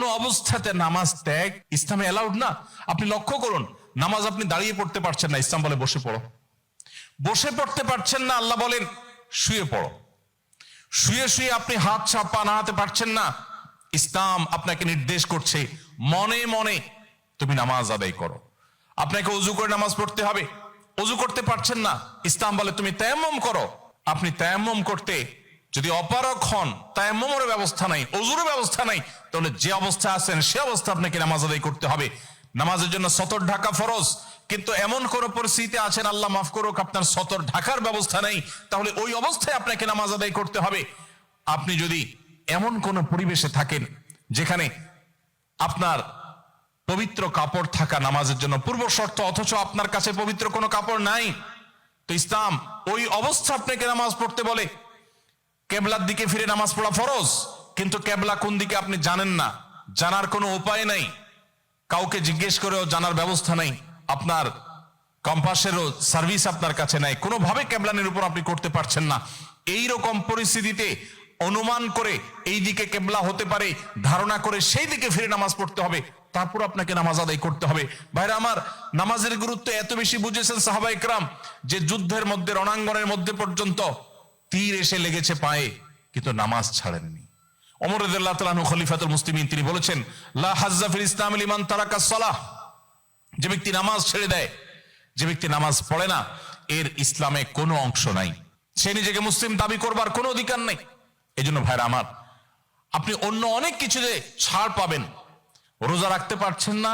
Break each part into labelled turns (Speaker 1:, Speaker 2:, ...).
Speaker 1: কোন অবস্থাতে নামাজ ত্যাগ ইসলামে অ্যালাউড না। আপনি লক্ষ্য করুন, নামাজ আপনি দাঁড়িয়ে পড়তে পারছেন না, ইসলাম বলে বসে পড়ো। বসে পড়তে পারছেন না, আল্লাহ বলেন শুয়ে পড়ো। শুয়ে শুয়ে আপনি হাত পা নাড়াতে পারছেন না, ইসলাম আপনাকে নির্দেশ করছে মনে মনে তুমি নামাজ আদায় করো। আপনাকে ওযু করে নামাজ পড়তে হবে, ওযু করতে পারছেন না, ইসলাম বলে তুমি তায়াম্মুম করো। আপনি তায়াম্মুম করতে যদি অপারগ হন, তায়াম্মুমের ব্যবস্থা নাই, ওযুর ব্যবস্থা নাই, তাহলে যে অবস্থা আছেন সে অবস্থা আপনাকে নামাজ আদায় করতে হবে। নামাজের জন্য সতর ঢাকা ফরজ, কিন্তু এমন কোন পরিস্থিতি আছেন, আল্লাহ মাফ করুক, আপনার সতর ঢাকার ব্যবস্থা নেই, তাহলে ওই অবস্থায় আপনাকে নামাজ আদায় করতে হবে। আপনি যদি এমন কোন পরিবেশে থাকেন যেখানে আপনার পবিত্র কাপড় থাকা নামাজের জন্য পূর্ব শর্ত, অথচ আপনার কাছে পবিত্র কোনো কাপড় নাই, তো ইসলাম ওই অবস্থা আপনাকে নামাজ পড়তে বলে। কেবলার দিকে ফিরে নামাজ পড়া ফরজ, কিন্তু কেবলা কোন দিকে আপনি জানেন না, জানার কোনো উপায় নাই, কাউকে জিজ্ঞেস করেও জানার ব্যবস্থা নাই, আপনার কম্পাসেরও সার্ভিস আপনার কাছে নাই, কোনোভাবে কেবলা নিরূপণ আপনি করতে পারছেন না। এই রকম পরিস্থিতিতে অনুমান করে এই দিকে কেবলা হতে পারে ধারণা করে সেই দিকে ফিরে নামাজ পড়তে হবে, তারপর আপনাকে নামাজ আদায় করতে হবে। ভাইরা আমার, নামাজের গুরুত্ব এত বেশি বুঝেছেন সাহাবা ইকরাম যে যুদ্ধের মধ্যে, রণাঙ্গনের মধ্যে পর্যন্ত তীর এসে লেগেছে পায়ে, কিন্তু নামাজ ছাড়েননি। ওমর রাদিয়াল্লাহু তাআলা আনহু খলিফাতুল মুসলিমিন, তিনি বলেছেন লা হাজ্জা ফিল ইসলাম লিমান তারাকাস সালাহ, যে ব্যক্তি নামাজ ছেড়ে দেয়, যে ব্যক্তি নামাজ পড়ে না, এর ইসলামে কোনো অংশ নাই, সে নিজেকে মুসলিম দাবি করবার কোনো অধিকার নেই। এজন্য ভাইরা আমার, আপনি অন্য অনেক কিছুতে ছাড় পাবেন, রোজা রাখতে পারছেন না,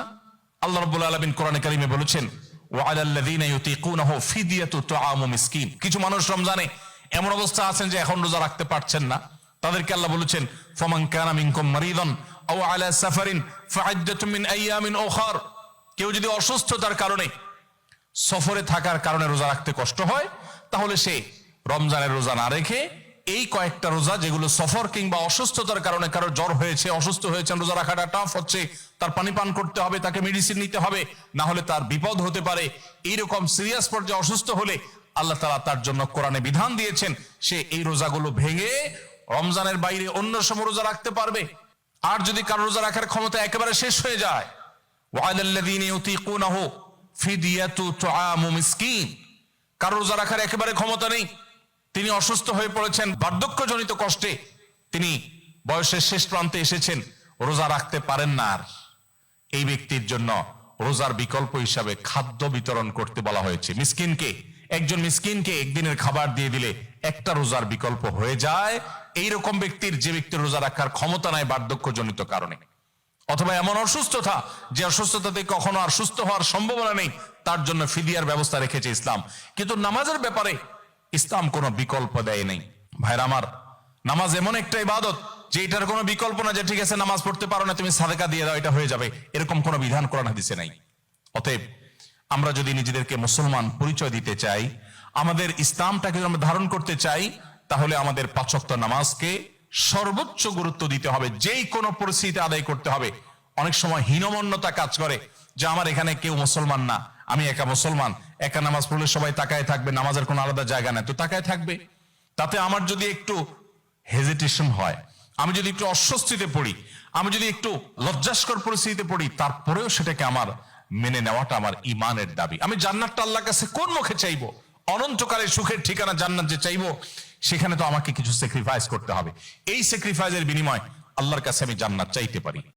Speaker 1: আল্লাহ রাব্বুল আলামিন কোরআনে কারিমে বলেছেন ওয়া আলাল্লাযীনা ইউতীকুনাহু ফিদিয়াতু তুআমু মিসকিন। কিছু মানুষ রমজানে এমন অবস্থা আছেন যে এখন রোজা রাখতে পারছেন না, তাদেরকে আল্লাহ বলেছেন ফামান কানা মিনকুম মারিদান আও আলা সাফারিন ফাইদ্দাতুম মিন আইয়ামিন উখার। কেউ যদি অসুস্থতার কারণে, সফরে থাকার কারণে রোজা রাখতে কষ্ট হয়, তাহলে সে রমজানের রোজা না রেখে এই কয়েকটা রোজা, যেগুলো সফর কিংবা অসুস্থতার কারণে, কারো জ্বর হয়েছে, অসুস্থ হয়েছেন, রোজা রাখাটা টাফ হচ্ছে, তার পানি পান করতে হবে, তাকে মেডিসিন নিতে হবে, না হলে তার বিপদ হতে পারে, এইরকম সিরিয়াস পর্যায়ে অসুস্থ হলে আল্লাহ তাআলা তার জন্য কোরআনে বিধান দিয়েছেন সে এই রোজাগুলো ভেঙে রমজানের বাইরে অন্য সময় রোজা রাখতে পারবে। আর যদি কারো রোজা রাখার ক্ষমতা একেবারে শেষ হয়ে যায়, ওয়ালাল্লাযীনা ইউতীকুনাহু ফিদিয়াতু তুআমু মিসকিন, কারো রোজা রাখার একেবারে ক্ষমতা নেই, তিনি অসুস্থ হয়ে পড়েছেন, বার্ধক্যজনিত কষ্টে তিনি বয়সের শেষ প্রান্তে এসেছেন, রোজা রাখতে পারেন না, আর এই ব্যক্তির জন্য রোজার বিকল্প হিসাবে খাদ্য বিতরণ করতে বলা হয়েছে। মিসকিনকে, একজন মিসকিনকে একদিনের খাবার দিয়ে দিলে একটা রোজার বিকল্প হয়ে যায়। এইরকম ব্যক্তির, যে ব্যক্তির রোজা রাখার ক্ষমতা নাই বার্ধক্যজনিত কারণে, অথবা এমন অসুস্থতা যে অসুস্থতাতে কখনো আর সুস্থ হওয়ার সম্ভাবনা নেই, তার জন্য ফিদিয়ার ব্যবস্থা রেখেছে ইসলাম। কিন্তু নামাজের ব্যাপারে ইসলাম কোনো বিকল্প দেয় নাই। ভাইরা আমার, নামাজ এমন একটা ইবাদত যে এটার কোনো বিকল্প না, যে ঠিক আছে নামাজ পড়তে পারো না, তুমি সাদেকা দিয়ে দাও, এটা হয়ে যাবে, এরকম কোনো বিধান কোরআন হাদিসে নাই। অতএব আমরা যদি নিজেদেরকে মুসলমান পরিচয় দিতে চাই, আমাদের ইসলামটাকে আমরা ধারণ করতে চাই, তাহলে আমাদের 5 ওয়াক্ত নামাজকে সর্বোচ্চ গুরুত্ব দিতে হবে, যেই কোনো পরিস্থিতিতে আদায় করতে হবে। অনেক সময় হীনমন্যতা কাজ করে যে আমার এখানে কেউ মুসলমান না, আমি একা মুসলমান, একা নামাজ পড়লে সবাই তাকায় থাকবে, নামাজের কোনো আলাদা জায়গা নেই, তো তাকায় থাকবে। তাতে আমার যদি একটু হেজিটেশন হয়, আমি যদি একটু অস্বস্তিতে পড়ি, আমি যদি একটু লজ্জাস্কর পরিস্থিতিতে পড়ি, তারপরেও সেটাকে আমার মেনে নেওয়াটা আমার ইমানের দাবি। আমি জান্নাতটা আল্লাহর কাছে কোন মুখে চাইবো? অনন্তকালের সুখের ঠিকানা জান্নাত যে চাইবো, সেখানে তো আমাকে কিছু স্যাক্রিফাইস করতে হবে। এই স্যাক্রিফাইসের বিনিময় আল্লাহর কাছে আমি জান্নাত চাইতে পারি।